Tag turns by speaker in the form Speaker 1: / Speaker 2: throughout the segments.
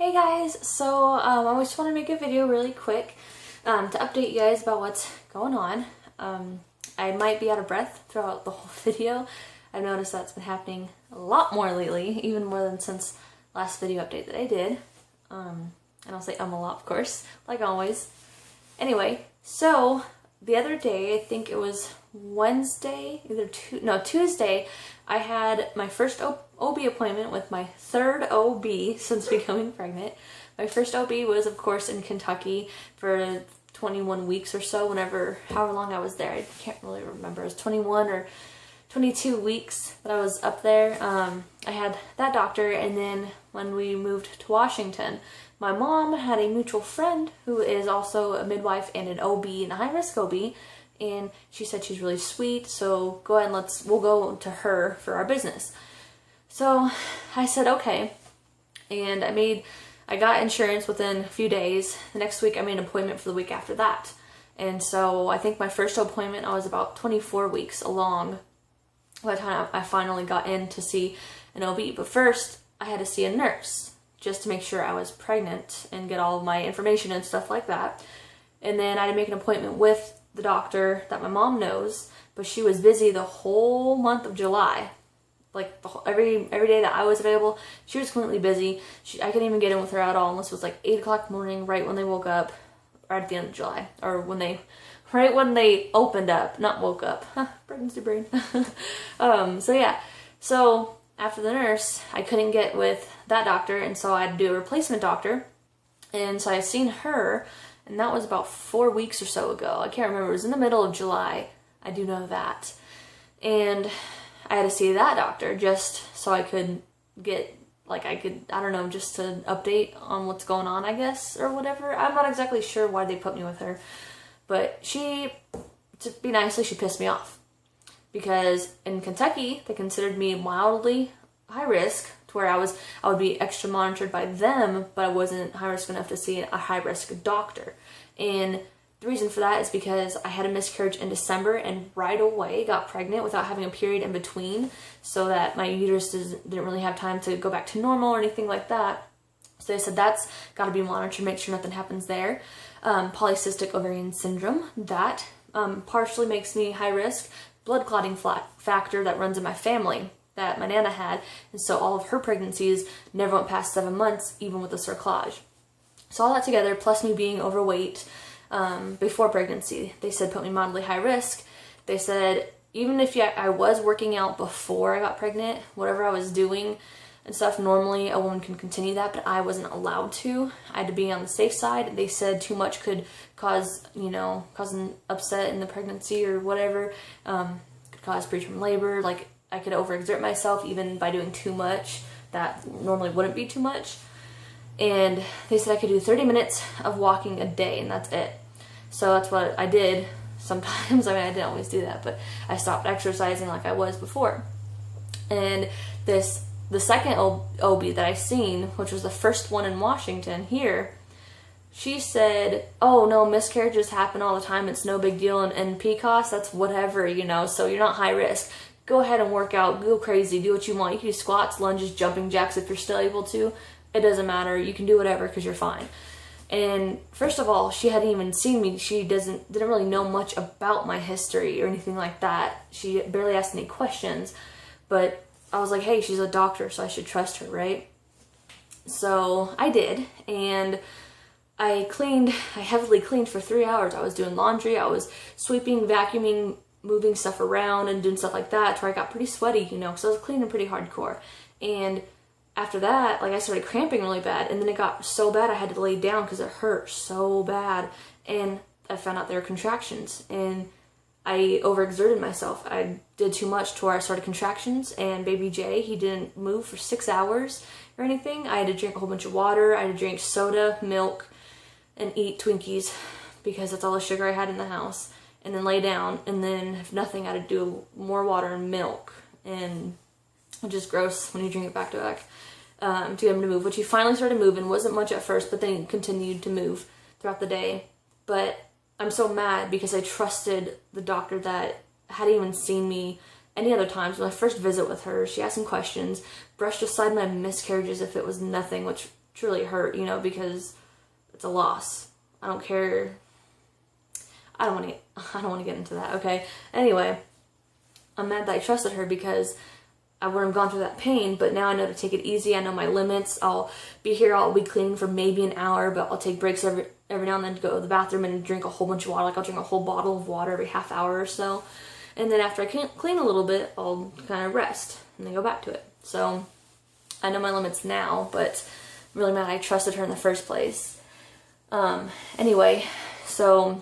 Speaker 1: Hey guys, so I just want to make a video really quick to update you guys about what's going on. I might be out of breath throughout the whole video. I've noticed that's been happening a lot more lately, even more than since last video update that I did. And I'll say a lot, of course, like always. Anyway, so the other day, I think it was Wednesday, Tuesday, I had my first OB appointment with my third OB since becoming pregnant. My first OB was, of course, in Kentucky for 21 weeks or so, however long I was there. I can't really remember. It was 21 or 22 weeks that I was up there. I had that doctor, and then when we moved to Washington, my mom had a mutual friend who is also a midwife and an OB and a high-risk OB, and she said she's really sweet, so go ahead and we'll go to her for our business. So I said okay, and I got insurance within a few days. The next week I made an appointment for the week after that, and so I think my first appointment I was about 24 weeks along by the time I finally got in to see an OB. But first I had to see a nurse just to make sure I was pregnant and get all of my information and stuff like that. And then I had to make an appointment with the doctor that my mom knows, but she was busy the whole month of July. Like every day that I was available, she was completely busy. I couldn't even get in with her at all unless it was like 8 o'clock in the morning, right when they woke up, right at the end of July, or right when they opened up, not woke up. Pregnancy brain. So after the nurse, I couldn't get with that doctor, and so I had to do a replacement doctor. And so I seen her, and that was about 4 weeks or so ago. I can't remember. It was in the middle of July. I do know that. And I had to see that doctor just so I could get, just to update on what's going on, I guess, or whatever. I'm not exactly sure why they put me with her. But to be nicely, she pissed me off. Because in Kentucky, they considered me mildly high risk, to where I would be extra monitored by them, but I wasn't high risk enough to see a high risk doctor. And the reason for that is because I had a miscarriage in December and right away got pregnant without having a period in between, so that my uterus didn't really have time to go back to normal or anything like that. So they said that's got to be monitored, make sure nothing happens there. Polycystic ovarian syndrome, that partially makes me high risk. Blood clotting factor that runs in my family that my Nana had, and so all of her pregnancies never went past 7 months, even with the cerclage. So all that together, plus me being overweight before pregnancy, they said put me mildly high risk. They said even if I was working out before I got pregnant, whatever I was doing and stuff, normally a woman can continue that, but I wasn't allowed to. I had to be on the safe side. They said too much could cause an upset in the pregnancy or whatever, could cause preterm labor. Like I could overexert myself even by doing too much that normally wouldn't be too much. And they said I could do 30 minutes of walking a day, and that's it. So that's what I did sometimes. I didn't always do that, but I stopped exercising like I was before. And the second OB that I seen, which was the first one in Washington here, she said, oh no, miscarriages happen all the time, it's no big deal, and PCOS, that's whatever, so you're not high risk. Go ahead and work out, go crazy, do what you want. You can do squats, lunges, jumping jacks if you're still able to. It doesn't matter, you can do whatever because you're fine. And first of all, she hadn't even seen me. She didn't really know much about my history or anything like that. She barely asked any questions, but I was like, hey, she's a doctor, so I should trust her, right? So I did, and I heavily cleaned for 3 hours. I was doing laundry, I was sweeping, vacuuming, moving stuff around and doing stuff like that, to where I got pretty sweaty, because I was cleaning pretty hardcore. And after that, I started cramping really bad, and then it got so bad I had to lay down because it hurt so bad, and I found out there were contractions, and I overexerted myself. I did too much to where I started contractions, and baby Jay, he didn't move for 6 hours or anything. I had to drink a whole bunch of water. I had to drink soda, milk, and eat Twinkies because that's all the sugar I had in the house, and then lay down, and then if nothing, I had to do more water and milk, and it's just gross when you drink it back to back to get him to move, which he finally started moving. Wasn't much at first, but then he continued to move throughout the day. But I'm so mad because I trusted the doctor that hadn't even seen me any other times. When my first visit with her, she asked some questions, brushed aside my miscarriages if it was nothing, which truly hurt, you know, because it's a loss. I don't care. I don't want to get into that, okay? Anyway, I'm mad that I trusted her because I wouldn't have gone through that pain, but now I know to take it easy. I know my limits. I'll be here, I'll be cleaning for maybe an hour, but I'll take breaks every now and then to go to the bathroom and drink a whole bunch of water. Like I'll drink a whole bottle of water every half hour or so. And then after I clean a little bit, I'll kind of rest and then go back to it. So I know my limits now, but I'm really mad I trusted her in the first place. Anyway, so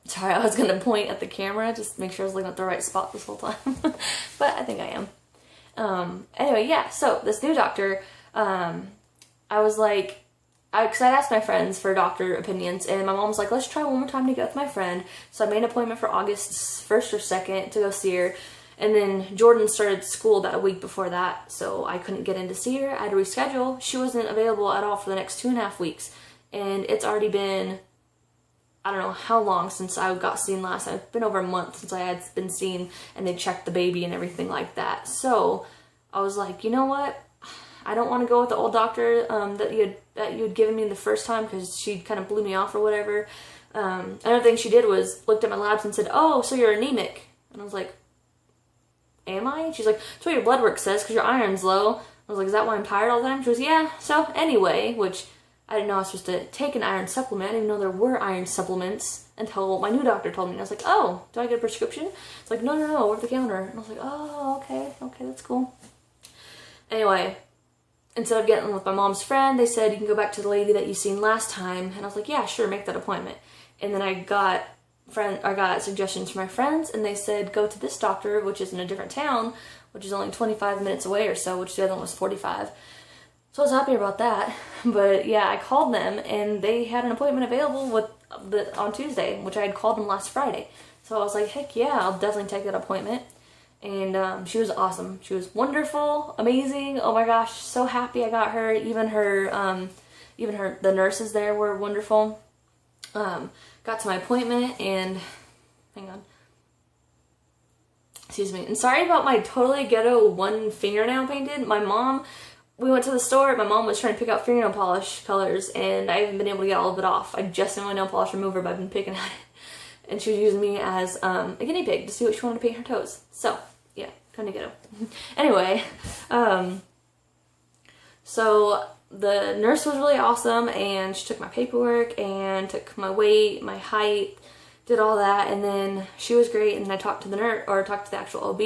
Speaker 1: sorry, I was going to point at the camera just to make sure I was looking at the right spot this whole time. But I think I am. Anyway, yeah, so this new doctor, I was like, because I'd asked my friends for doctor opinions, and my mom was like, let's try one more time to go with my friend. So I made an appointment for August 1st or 2nd to go see her. And then Jordan started school that a week before that, so I couldn't get in to see her. I had to reschedule. She wasn't available at all for the next 2.5 weeks. And it's already been, I don't know how long since I got seen last. It's been over a month since I had been seen, and they checked the baby and everything like that. So I was like, you know what? I don't want to go with the old doctor that you had given me the first time, because she kind of blew me off or whatever. Another thing she did was looked at my labs and said, oh, so you're anemic. And I was like, am I? She's like, that's what your blood work says because your iron's low. I was like, is that why I'm tired all the time? She goes, yeah. So anyway, which I didn't know I was supposed to take an iron supplement. I didn't even know there were iron supplements until my new doctor told me. And I was like, oh, do I get a prescription? It's like, no, over the counter. And I was like, oh, okay, that's cool. Anyway, instead of getting with my mom's friend, they said, you can go back to the lady that you seen last time. And I was like, yeah, sure, make that appointment. And then I got suggestions from my friends, and they said, go to this doctor, which is in a different town, which is only 25 minutes away or so, which the other one was 45. So I was happy about that. But yeah, I called them, and they had an appointment available on Tuesday, which I had called them last Friday. So I was like, heck yeah, I'll definitely take that appointment. And she was awesome. She was wonderful, amazing. Oh my gosh, so happy I got her. Even the nurses there were wonderful. Got to my appointment, and hang on. Excuse me. And sorry about my totally ghetto one fingernail painted. We went to the store. My mom was trying to pick out fingernail polish colors, and I haven't been able to get all of it off. I just did my nail polish remover, but I've been picking at it. And she was using me as a guinea pig to see what she wanted to paint her toes. So, yeah, kind of ghetto. Anyway, so the nurse was really awesome, and she took my paperwork and took my weight, my height, did all that, and then she was great. And I talked to the actual OB,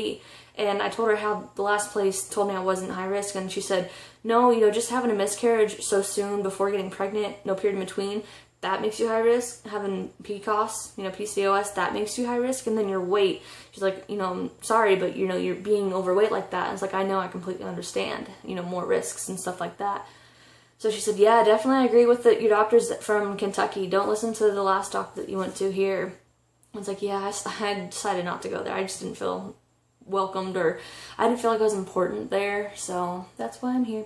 Speaker 1: and I told her how the last place told me I wasn't high risk, and she said, no, just having a miscarriage so soon before getting pregnant, no period in between, that makes you high risk. Having PCOS, PCOS, that makes you high risk. And then your weight, she's like, I'm sorry, but you're being overweight like that. And it's like, I know, I completely understand, more risks and stuff like that. So she said, yeah, definitely I agree with your doctors from Kentucky. Don't listen to the last doctor that you went to here. I was like, yeah, I decided not to go there. I just didn't feel welcomed, or I didn't feel like I was important there. So that's why I'm here.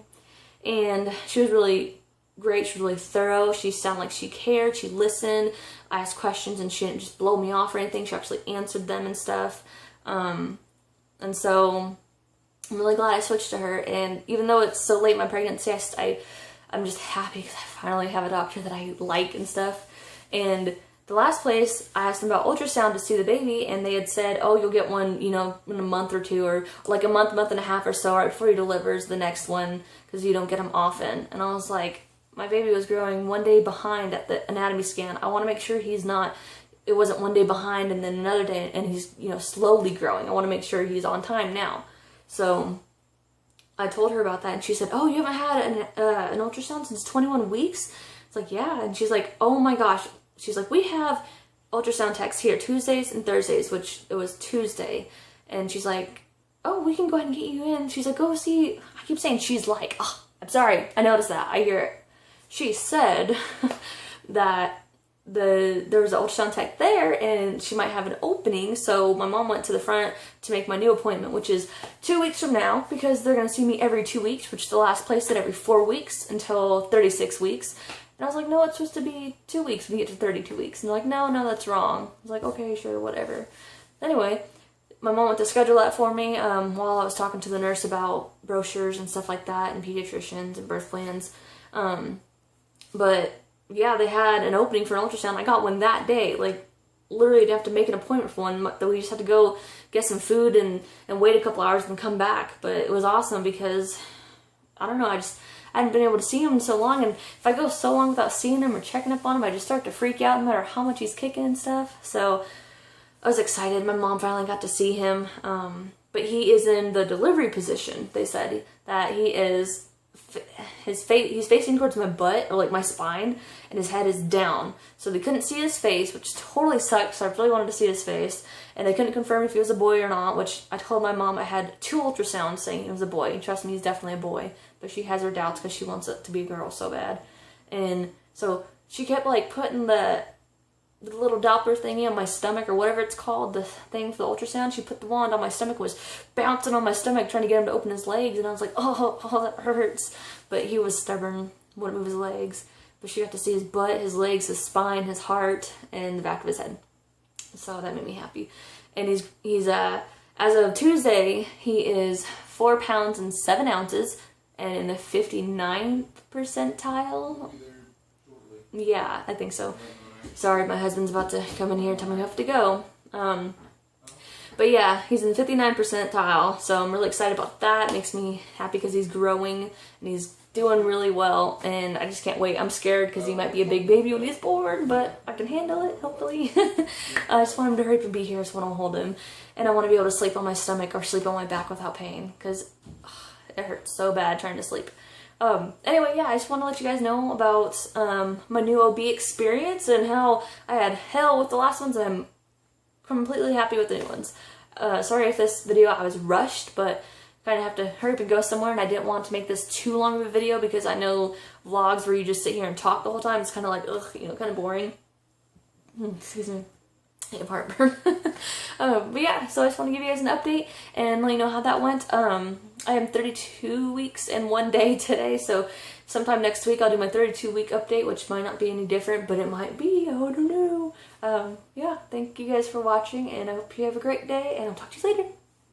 Speaker 1: And she was really great. She was really thorough. She sounded like she cared. She listened. I asked questions, and she didn't just blow me off or anything. She actually answered them and stuff. And so I'm really glad I switched to her. And even though it's so late in my pregnancy, I'm just happy because I finally have a doctor that I like and stuff. And the last place, I asked them about ultrasound to see the baby, and they had said, oh, you'll get one, in a month or two, or like a month and a half or so, right before he delivers the next one, because you don't get them often. And I was like, my baby was growing one day behind at the anatomy scan. I want to make sure it wasn't one day behind and then another day, and he's, slowly growing. I want to make sure he's on time now. So I told her about that, and she said, oh, you haven't had an ultrasound since 21 weeks? It's like, yeah. And she's like, oh my gosh. She's like, we have ultrasound techs here Tuesdays and Thursdays, which it was Tuesday. And she's like, oh, we can go ahead and get you in. She's like, go see. I keep saying she's like, oh, I'm sorry. I noticed that. I hear it. She said that there was an ultrasound tech there, and she might have an opening. So my mom went to the front to make my new appointment, which is 2 weeks from now, because they're going to see me every 2 weeks, which the last place said every 4 weeks until 36 weeks. And I was like, no, it's supposed to be 2 weeks when you get to 32 weeks. And they're like, no, that's wrong. I was like, okay, sure, whatever. Anyway, my mom went to schedule that for me while I was talking to the nurse about brochures and stuff like that, and pediatricians and birth plans. But yeah, they had an opening for an ultrasound. I got one that day. Like, literally didn't have to make an appointment for one. We just had to go get some food and wait a couple hours and come back. But it was awesome because, I don't know, I hadn't been able to see him in so long. And if I go so long without seeing him or checking up on him, I just start to freak out no matter how much he's kicking and stuff. So I was excited. My mom finally got to see him. But he is in the delivery position. They said that he is, he's facing towards my butt, or like my spine, and his head is down. So they couldn't see his face, which totally sucked, so I really wanted to see his face. And they couldn't confirm if he was a boy or not, which I told my mom I had 2 ultrasounds saying he was a boy. And trust me, he's definitely a boy. But she has her doubts because she wants it to be a girl so bad. And so she kept like putting the little Doppler thingy on my stomach, or whatever it's called, the thing for the ultrasound. She put the wand on my stomach, was bouncing on my stomach trying to get him to open his legs, and I was like, oh, that hurts. But he was stubborn, wouldn't move his legs. But she got to see his butt, his legs, his spine, his heart, and the back of his head. So that made me happy. And he's as of Tuesday, he is 4 pounds and 7 ounces, and in the 59th percentile. Yeah, I think so. Sorry, my husband's about to come in here and tell me I have to go. But yeah, he's in the 59th percentile, so I'm really excited about that. It makes me happy because he's growing and he's doing really well, and I just can't wait. I'm scared because he might be a big baby when he's born, but I can handle it, hopefully. I just want him to hurry up and be here so I don't hold him. And I want to be able to sleep on my stomach or sleep on my back without pain, because it hurts so bad trying to sleep. Anyway, yeah, I just want to let you guys know about my new OB experience and how I had hell with the last ones. I'm completely happy with the new ones. Sorry if this video, I was rushed, but kind of have to hurry up and go somewhere, and I didn't want to make this too long of a video because I know vlogs where you just sit here and talk the whole time, it's kind of like, ugh, you know, kind of boring. Excuse me. I have heartburn. But yeah, so I just want to give you guys an update and let you know how that went. I am 32 weeks and 1 day today, so sometime next week I'll do my 32-week update, which might not be any different, but it might be. I don't know. Yeah, thank you guys for watching, and I hope you have a great day, and I'll talk to you later.